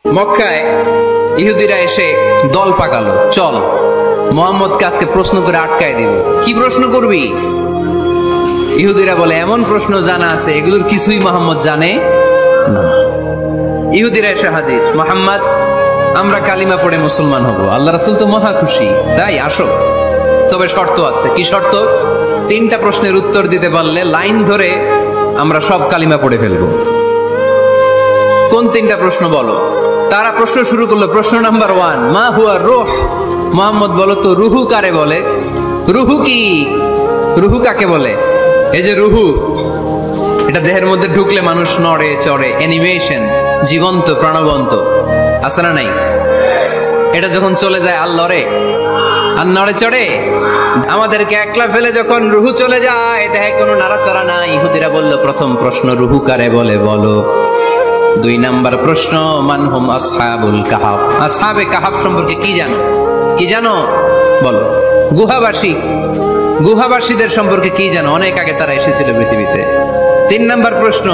মক্কায় ইহুদিরা এসে দল পাকালো, চল মুহাম্মদকে আজকে প্রশ্ন করে আটকায় দিব। কি প্রশ্ন করবি? ইহুদিরা বলে, এমন প্রশ্ন জানা আছে এগুলোর কিছুই মুহাম্মদ জানে না। ইহুদিরা এসে হাজির, মুহাম্মদ আমরা কালিমা পড়ে মুসলমান হব, আল্লাহ রাসূল তো মহা খুশি, তাই আসো, তবে শর্ত আছে। কি শর্ত? 3টা প্রশ্নের উত্তর দিতে পারলে লাইন ধরে আমরা সব কালিমা পড়ে ফেলবো। কোন 3টা প্রশ্ন বলো? তারা প্রশ্ন শুরু করলো। প্রশ্ন নাম্বার 1, মা হুয়া রূহ। মুহাম্মদ বলো তো রুহু কারে বলে? রুহু কি? রুহু কাকে বলে? এই যে রুহু, এটা দেহের মধ্যে ঢুকলে মানুষ নড়ে চড়ে, অ্যানিমেশন, জীবন্ত প্রাণবন্ত, আছে না নাই? এটা যখন চলে যায় আর লড়ে আর নড়ে চড়ে। আমাদেরকে একলা ফেলে যখন রুহু চলে যায়, দেহে কোনো নাড়াচাড়া নাই। ইহুদিরা বলল, প্রথম প্রশ্ন রুহু কারে বলে বলো। 2 নাম্বার প্রশ্ন, মান হুম আসহাবুল কাহাফ। আসহাবে কাহাফ সম্পর্কে কি জানো? কি জানো বলো। গুহাবাসী, গুহাবাসীদের সম্পর্কে কি জানো? অনেক আগে তারা এসেছিল পৃথিবীতে। 3 নাম্বার প্রশ্ন,